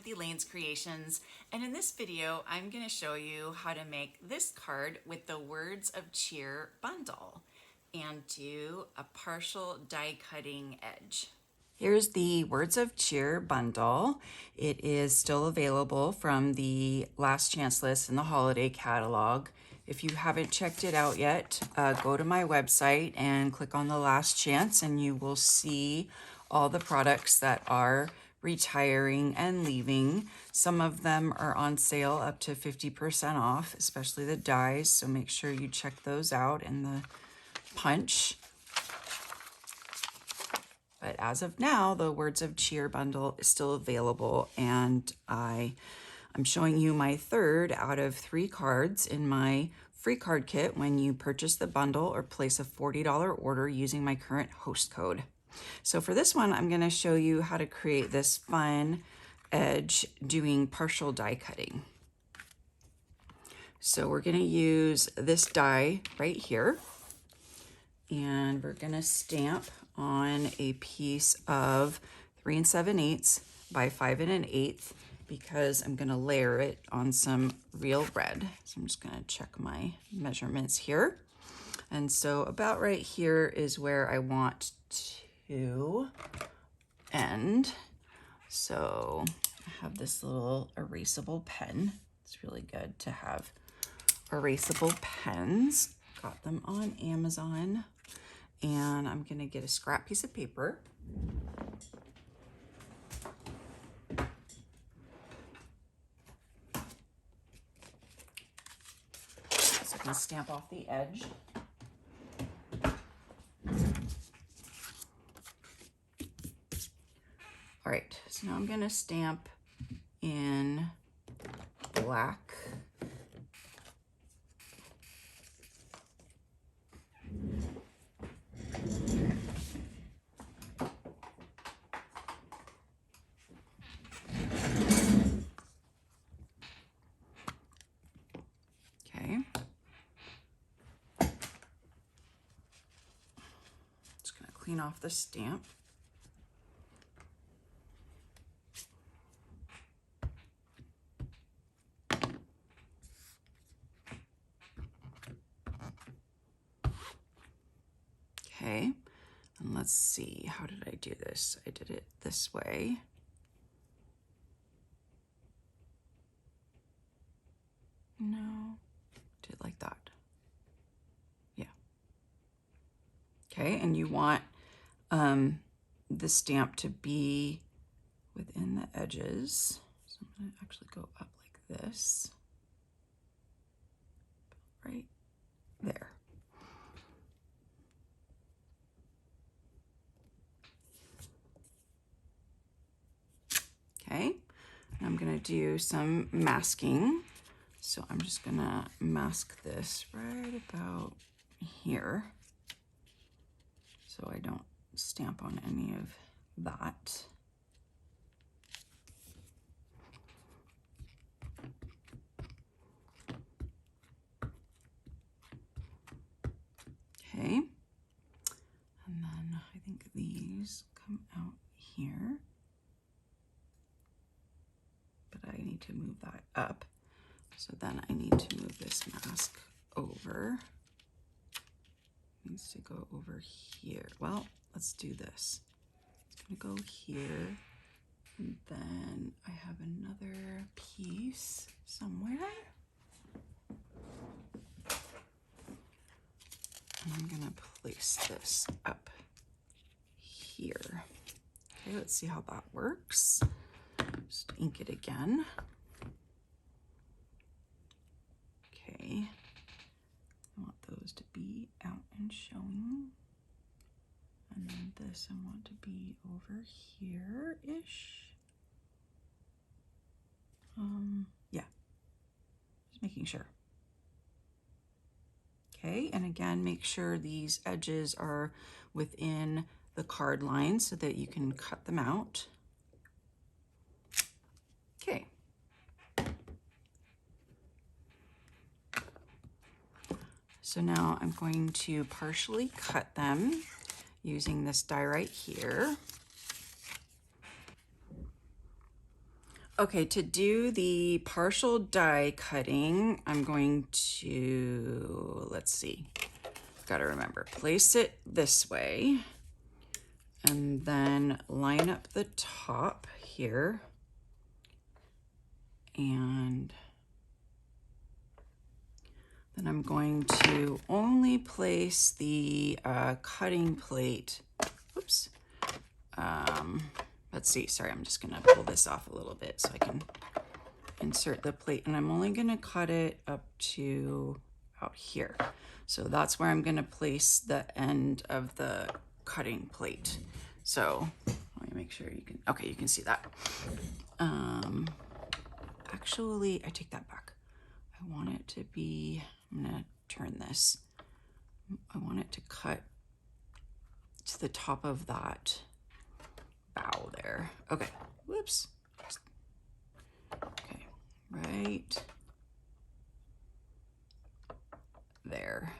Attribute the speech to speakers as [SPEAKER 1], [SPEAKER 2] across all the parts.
[SPEAKER 1] with Elaine's Creations, and in this video I'm going to show you how to make this card with the Words of Cheer bundle and do a partial die cutting edge. Here's the Words of Cheer bundle. It is still available from the Last Chance list in the holiday catalog. If you haven't checked it out yet, go to my website and click on the Last Chance and you will see all the products that are retiring and leaving. Some of them are on sale up to 50% off, especially the dies, so make sure you check those out in the punch. But as of now, the Words of Cheer bundle is still available, and I'm showing you my third out of 3 cards in my free card kit when you purchase the bundle or place a $40 order using my current host code. So for this one, I'm going to show you how to create this fun edge doing partial die cutting. So we're going to use this die right here, and we're going to stamp on a piece of 3 7/8 by 5 1/8 because I'm going to layer it on some real red. So I'm just going to check my measurements here. And so about right here is where I want to end. So I have this little erasable pen. It's really good to have erasable pens. Got them on Amazon. And I'm gonna get a scrap piece of paper. So I can stamp off the edge. All right, so now I'm gonna stamp in black. Okay. Just gonna clean off the stamp. Okay, and let's see, how did I do this? I did it this way. No, did it like that. Yeah. Okay, and you want the stamp to be within the edges. So I'm gonna actually go up like this, right there. Okay, and I'm gonna do some masking. So I'm just gonna mask this right about here so I don't stamp on any of that. Okay, and then I think these come out here, but I need to move that up. So then I need to move this mask over. It needs to go over here. Well, let's do this. It's gonna go here, and then I have another piece somewhere. And I'm gonna place this up here. Okay, let's see how that works. Just ink it again. Okay, I want those to be out and showing. And then this I want to be over here-ish. Yeah, just making sure. Okay, and again, make sure these edges are within the card line so that you can cut them out. Okay. So now I'm going to partially cut them using this die right here. Okay, to do the partial die cutting, I'm going to, let's see, gotta remember, place it this way and then line up the top here and then I'm going to only place the cutting plate. Oops. Let's see, sorry, I'm just gonna pull this off a little bit so I can insert the plate, and I'm only gonna cut it up to out here. So that's where I'm gonna place the end of the cutting plate. So let me make sure you can, okay, you can see that. Actually, I take that back. I want it to be, I'm gonna turn this. I want it to cut to the top of that bow there. Okay, whoops. Okay, right there.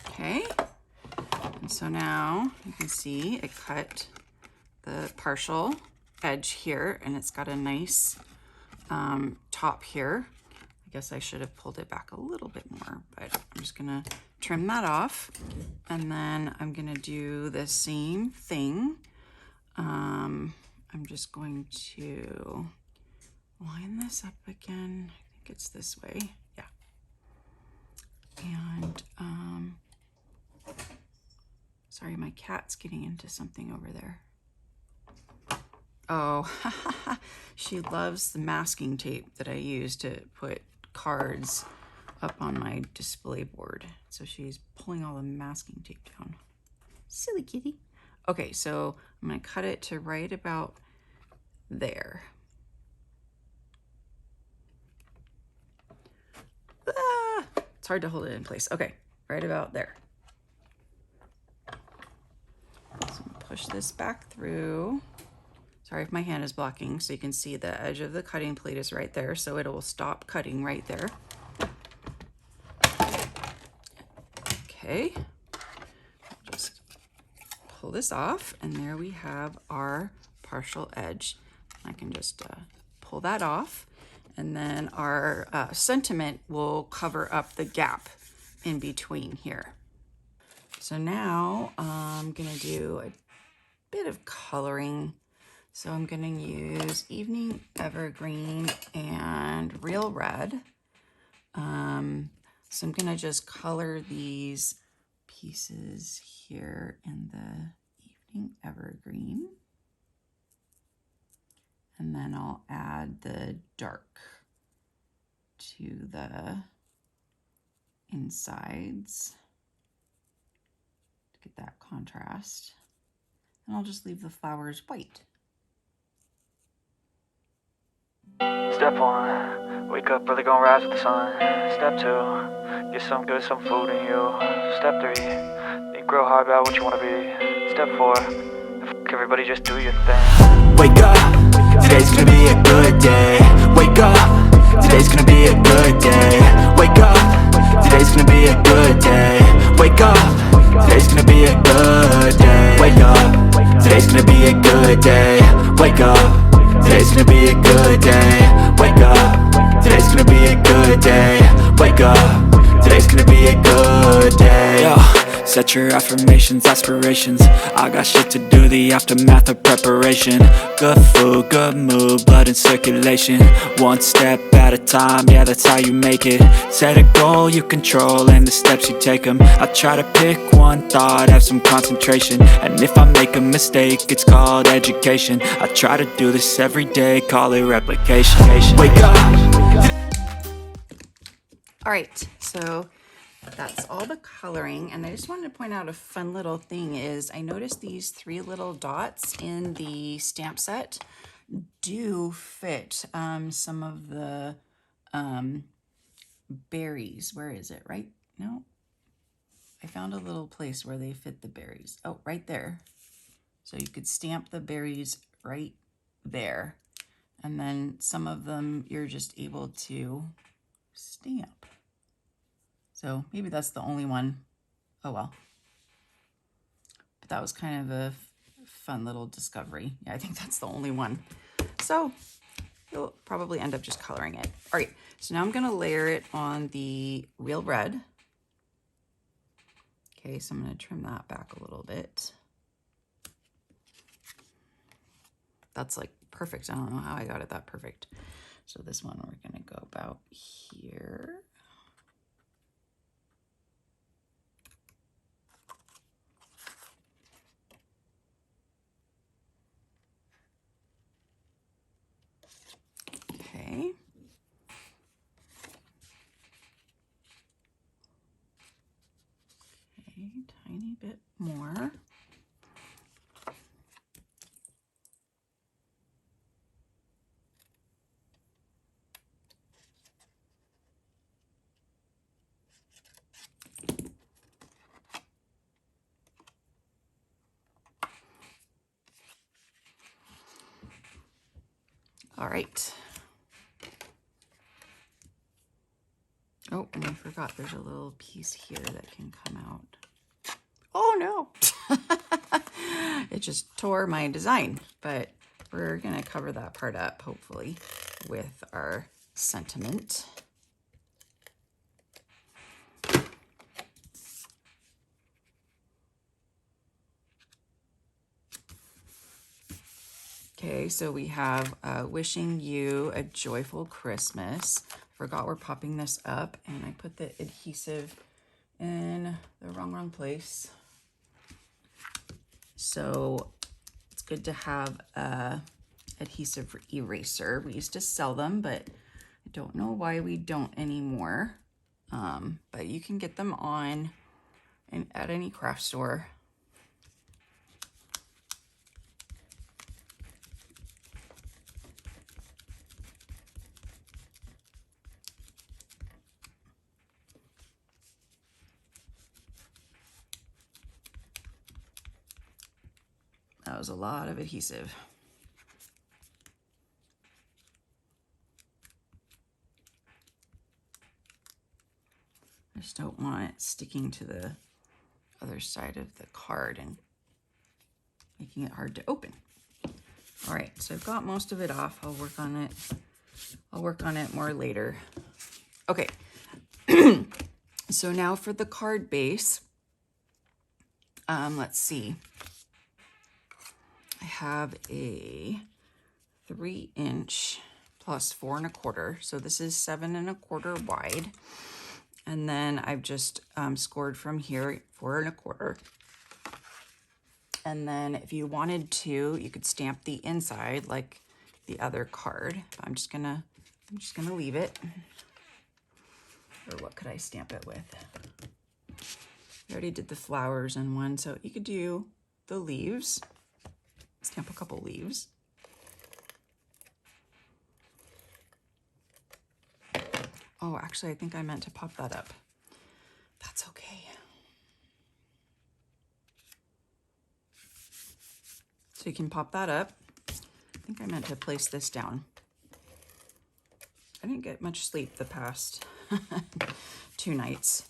[SPEAKER 1] Okay, and so now you can see it cut the partial edge here, and it's got a nice top here. I guess I should have pulled it back a little bit more, but I'm just gonna trim that off, and then I'm gonna do the same thing. I'm just going to line this up again. I think it's this way, yeah. And sorry, my cat's getting into something over there. Oh, she loves the masking tape that I use to put cards up on my display board. So she's pulling all the masking tape down. Silly kitty. Okay, so I'm gonna cut it to right about there. Ah, it's hard to hold it in place. Okay, right about there. So push this back through. Sorry if my hand is blocking, so you can see the edge of the cutting plate is right there, so it will stop cutting right there. Okay, just pull this off, and there we have our partial edge. I can just pull that off, and then our sentiment will cover up the gap in between here. So now I'm gonna do a bit of coloring. So I'm gonna use Evening Evergreen and Real Red. So I'm gonna just color these pieces here in the Evening Evergreen. And then I'll add the dark to the insides to get that contrast. And I'll just leave the flowers white.
[SPEAKER 2] Step 1, wake up early, gonna rise with the sun. Step 2, get some good, some food in you. Step 3, think real hard about what you wanna be. Step 4, everybody just do your thing.
[SPEAKER 3] Wake up, today's gonna be a good day. Wake up, today's gonna be a good day. Wake up, today's gonna be a good day. Wake up, today's gonna be a good day. Wake up, today's gonna be a good day. Wake up, today's gonna be a good day. Wake up, today's gonna be a good day. Wake up, today's gonna be a good day. Yo, set your affirmations, aspirations. I got shit to do, the aftermath of preparation. Good food, good mood, blood in circulation. One step at a time, yeah, that's how you make it. Set a goal you control and the steps you take them. I try to pick one thought, have some concentration. And if I make a mistake, it's called education. I try to do this every day, call it replication. Wake up.
[SPEAKER 1] All right, so that's all the coloring, and I just wanted to point out a fun little thing is I noticed these 3 little dots in the stamp set do fit some of the berries. Where is it? Right? No, I found a little place where they fit the berries. Oh, right there. So you could stamp the berries right there, and then some of them you're just able to stamp. So maybe that's the only one. Oh well. that was kind of a fun little discovery. Yeah, I think that's the only one. So you'll probably end up just coloring it. All right, so now I'm gonna layer it on the real red. Okay, so I'm gonna trim that back a little bit. That's like perfect. I don't know how I got it that perfect. So this one we're gonna go about here. Okay. Okay, tiny bit more. All right. Oh, and I forgot there's a little piece here that can come out. Oh no! It just tore my design, but we're gonna cover that part up, hopefully, with our sentiment. Okay, so we have wishing you a joyful Christmas. Forgot we're popping this up, and I put the adhesive in the wrong place. So it's good to have a adhesive eraser. We used to sell them, but I don't know why we don't anymore. But you can get them on and at any craft store. That was a lot of adhesive. I just don't want it sticking to the other side of the card and making it hard to open. All right, so I've got most of it off. I'll work on it. I'll work on it more later. Okay, so now for the card base. Let's see. I have a 3" plus 4 1/4. So this is 7 1/4 wide. And then I've just scored from here 4 1/4. And then if you wanted to, you could stamp the inside like the other card. But I'm just gonna leave it. Or what could I stamp it with? We already did the flowers in one, so you could do the leaves. Stamp a couple leaves. Oh, actually, I think I meant to pop that up. That's okay. So you can pop that up. I think I meant to place this down. I didn't get much sleep the past 2 nights.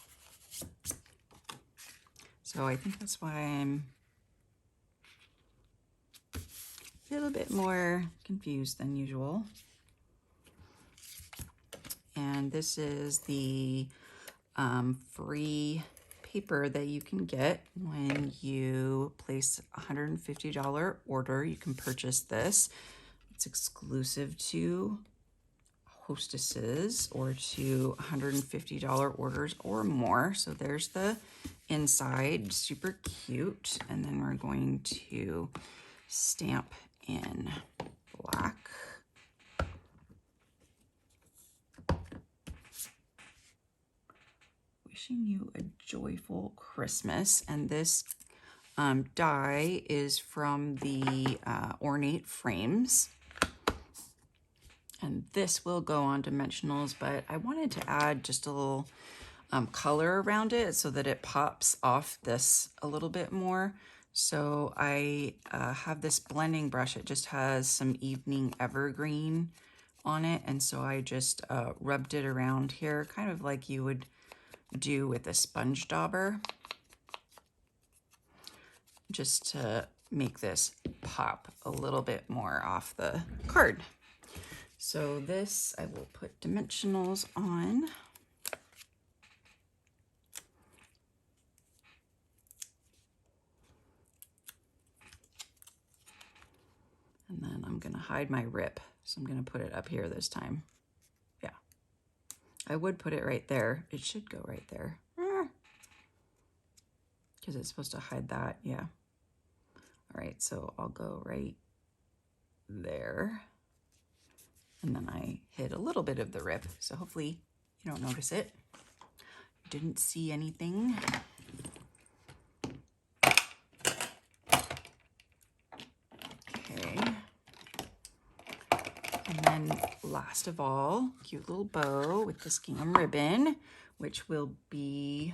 [SPEAKER 1] So I think that's why I'm a little bit more confused than usual. And this is the free paper that you can get when you place a $150 order. You can purchase this. It's exclusive to hostesses or to $150 orders or more. So there's the inside, super cute. And then we're going to stamp in black. Wishing you a joyful Christmas. And this die is from the Ornate Frames. And this will go on dimensionals, but I wanted to add just a little color around it so that it pops off this a little bit more. So I have this blending brush. It just has some Evening Evergreen on it. And so I just rubbed it around here, kind of like you would do with a sponge dauber. just to make this pop a little bit more off the card. So this, I will put dimensionals on. And then I'm gonna hide my rip. So I'm gonna put it up here this time. Yeah, I would put it right there. It should go right there. Because it's supposed to hide that, yeah. All right, so I'll go right there. And then I hid a little bit of the rip, so hopefully you don't notice it. Didn't see anything. Okay. And then last of all, cute little bow with this gingham ribbon, which will be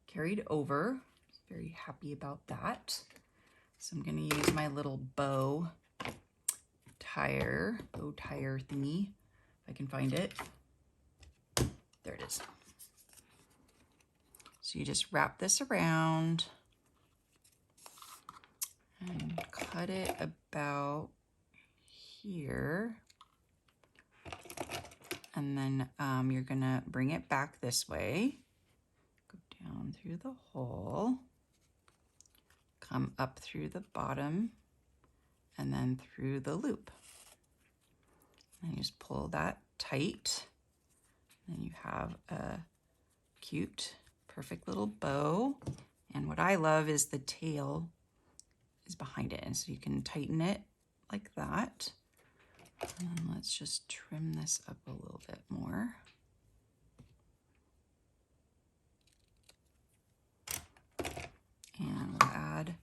[SPEAKER 1] carried over. Very happy about that. So I'm gonna use my little bow tire thingy, if I can find it. There it is. So you just wrap this around and cut it about here. And then you're gonna bring it back this way, go down through the hole, come up through the bottom, and then through the loop. And you just pull that tight. And you have a cute, perfect little bow. And what I love is the tail is behind it. And so you can tighten it like that. And then let's just trim this up a little bit more. And we'll add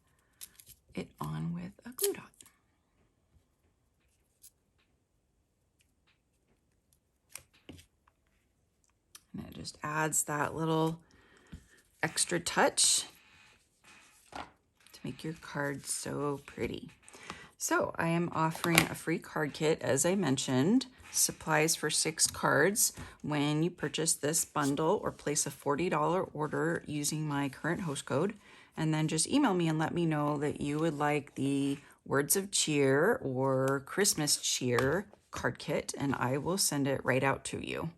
[SPEAKER 1] it on with a glue dot. And it just adds that little extra touch to make your card so pretty. So I am offering a free card kit, as I mentioned, supplies for 6 cards when you purchase this bundle or place a $40 order using my current host code. And then just email me and let me know that you would like the Words of Cheer or Christmas Cheer card kit, and I will send it right out to you.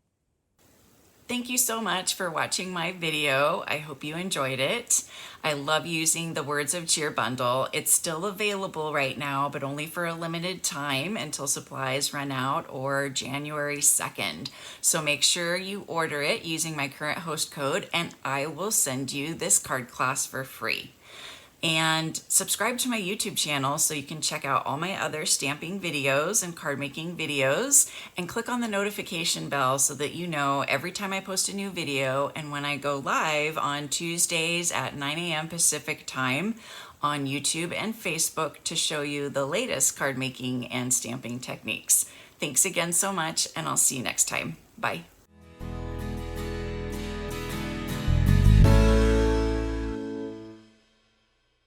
[SPEAKER 1] Thank you so much for watching my video. I hope you enjoyed it. I love using the Words of Cheer bundle. It's still available right now, but only for a limited time until supplies run out or January 2nd. So make sure you order it using my current host code and I will send you this card class for free. And subscribe to my YouTube channel so you can check out all my other stamping videos and card making videos, and click on the notification bell so that you know every time I post a new video and when I go live on Tuesdays at 9 a.m. Pacific time on YouTube and Facebook to show you the latest card making and stamping techniques. Thanks again so much, and I'll see you next time. Bye.